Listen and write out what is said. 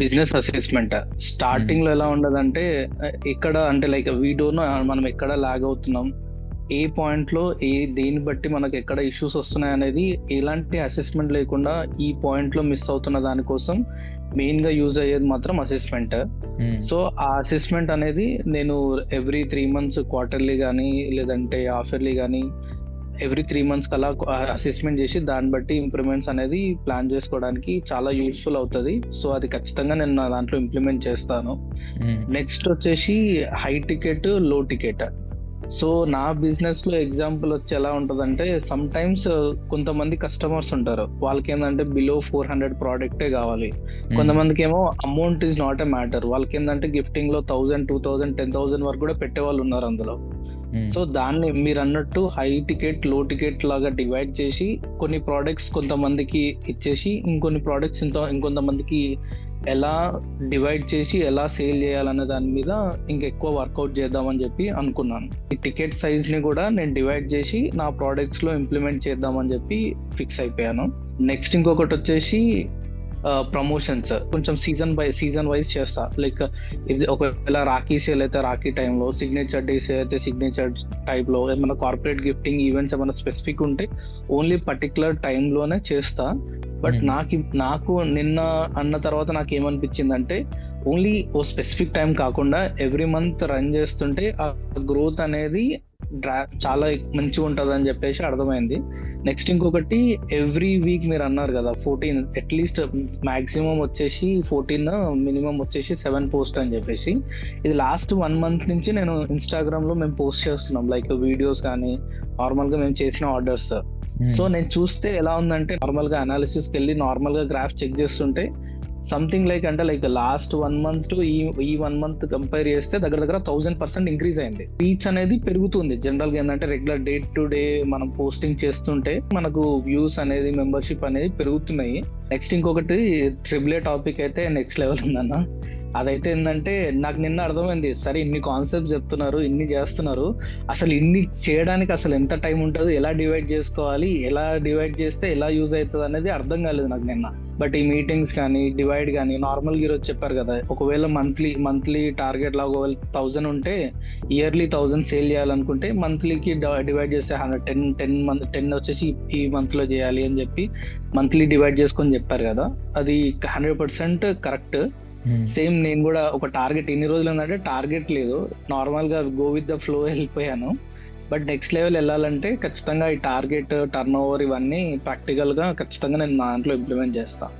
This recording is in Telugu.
బిజినెస్ అసెస్మెంట్ స్టార్టింగ్ లో ఎలా ఉండదంటే ఇక్కడ అంటే లైక్ వీ డోంట్ నో మనం ఎక్కడ లాగ్ అవుతున్నాం, ఏ పాయింట్ లో దేని బట్టి మనకు ఎక్కడ ఇష్యూస్ వస్తున్నాయి అనేది ఎలాంటి అసెస్మెంట్ లేకుండా ఈ పాయింట్ లో మిస్ అవుతున్న దానికోసం మెయిన్ గా యూజ్ అయ్యేది మాత్రం అసెస్మెంట్. సో ఆ అసెస్మెంట్ అనేది నేను ఎవ్రీ 3 months క్వార్టర్లీ కానీ లేదంటే హాఫ్ ఇయర్లీ కానీ ఎవ్రీ 3 months అలా అసెస్మెంట్ చేసి దాన్ని బట్టి ఇంప్రూవ్మెంట్స్ అనేది ప్లాన్ చేసుకోవడానికి చాలా యూస్ఫుల్ అవుతుంది. సో అది ఖచ్చితంగా నేను నా దాంట్లో ఇంప్లిమెంట్ చేస్తాను. నెక్స్ట్ వచ్చేసి హై టికెట్, లో టికెట్. సో నా బిజినెస్ లో ఎగ్జాంపుల్ వచ్చి ఎలా ఉంటదంటే, సమ్ టైమ్స్ కొంతమంది కస్టమర్స్ ఉంటారు, వాళ్ళకి ఏంటంటే బిలో 400 ప్రోడక్టే కావాలి. కొంతమందికి ఏమో amount is not a matter, వాళ్ళకి ఏంటంటే గిఫ్టింగ్ లో 1000, 2000, 10,000 వరకు కూడా పెట్టే వాళ్ళు ఉన్నారు అందులో. సో దాన్ని మీరు అన్నట్టు హై టికెట్, లో టికెట్ లాగా డివైడ్ చేసి కొన్ని ప్రోడక్ట్స్ కొంతమందికి ఇచ్చేసి ఇంకొన్ని ప్రోడక్ట్స్ ఇంకొంతమందికి ఎలా డివైడ్ చేసి ఎలా సేల్ చేయాలనే దాని మీద ఇంకెక్కువ వర్కౌట్ చేద్దామని చెప్పి అనుకున్నాను. ఈ టికెట్ సైజ్ ని కూడా నేను డివైడ్ చేసి నా ప్రోడక్ట్స్ లో ఇంప్లిమెంట్ చేద్దామని చెప్పి ఫిక్స్ అయిపోయాను. నెక్స్ట్ ఇంకొకటి వచ్చేసి ప్రమోషన్స్ కొంచెం సీజన్ వైజ్ చేస్తా. లైక్ ఇది ఒకవేళ రాఖీ సేల్ అయితే రాఖీ టైంలో, సిగ్నేచర్ డేస్ అయితే సిగ్నేచర్ టైప్ లో, ఏమైనా కార్పొరేట్ గిఫ్టింగ్ ఈవెంట్స్ ఏమైనా స్పెసిఫిక్ ఉంటే ఓన్లీ పర్టికులర్ టైంలోనే చేస్తా. బట్ నాకు నిన్న అన్న తర్వాత నాకు ఏమనిపించిందంటే, ఓన్లీ ఓ స్పెసిఫిక్ టైం కాకుండా ఎవ్రీ మంత్ రన్ చేస్తుంటే ఆ గ్రోత్ అనేది చాలా మంచిగా ఉంటుంది అని చెప్పేసి అర్థమైంది. నెక్స్ట్ ఇంకొకటి, ఎవ్రీ వీక్ మీరు అన్నారు కదా 14, అట్లీస్ట్ మాక్సిమం వచ్చేసి 14, మినిమం వచ్చేసి 7 పోస్ట్ అని చెప్పేసి. ఇది లాస్ట్ 1 month నుంచి నేను ఇన్స్టాగ్రామ్ లో మేము పోస్ట్ చేస్తున్నాం, లైక్ వీడియోస్ కానీ నార్మల్ గా మేము చేసిన ఆర్డర్స్. సో నేను చూస్తే ఎలా ఉందంటే, నార్మల్ గా అనాలిసిస్కి వెళ్ళి నార్మల్ గా గ్రాఫ్ చెక్ చేస్తుంటే something like last 1 month to ఈ 1 month కంపేర్ చేస్తే దగ్గర 1000% ఇంక్రీజ్ అయింది. రీచ్ అనేది పెరుగుతుంది. జనరల్ గా ఏంటంటే రెగ్యులర్ డే టు డే మనం పోస్టింగ్ చేస్తుంటే మనకు వ్యూస్ అనేది, మెంబర్షిప్ అనేది పెరుగుతున్నాయి. నెక్స్ట్ ఇంకొకటి ట్రిపుల్ టాపిక్ అయితే నెక్స్ట్ లెవెల్ ఉందన్న. అదైతే ఏంటంటే నాకు నిన్న అర్థమైంది, సరే ఇన్ని కాన్సెప్ట్స్ చెప్తున్నారు, ఇన్ని చేస్తున్నారు, అసలు ఇన్ని చేయడానికి అసలు ఎంత టైం ఉంటుంది, ఎలా డివైడ్ చేసుకోవాలి, ఎలా డివైడ్ చేస్తే ఎలా యూజ్ అవుతుంది అనేది అర్థం కాలేదు నాకు నిన్న. బట్ ఈ మీటింగ్స్ కానీ డివైడ్ కానీ నార్మల్గా ఈరోజు చెప్పారు కదా, ఒకవేళ మంత్లీ టార్గెట్ లాగా 1000 ఉంటే ఇయర్లీ 1000 సేల్ చేయాలనుకుంటే మంత్లీకి డివైడ్ చేస్తే 10 వచ్చేసి ఈ మంత్ లో చేయాలి అని చెప్పి మంత్లీ డివైడ్ చేసుకొని చెప్పారు కదా, అది 100% కరెక్ట్. సేమ్ నేను కూడా ఒక టార్గెట్ ఇన్ని రోజులు ఏంటంటే టార్గెట్ లేదు, నార్మల్ గా గో విత్ ద ఫ్లో వెళ్ళిపోయాను. బట్ నెక్స్ట్ లెవెల్ వెళ్ళాలంటే ఖచ్చితంగా ఈ టార్గెట్, టర్న్ ఓవర్ ఇవన్నీ ప్రాక్టికల్ గా ఖచ్చితంగా నేను నా దాంట్లో ఇంప్లిమెంట్ చేస్తాను.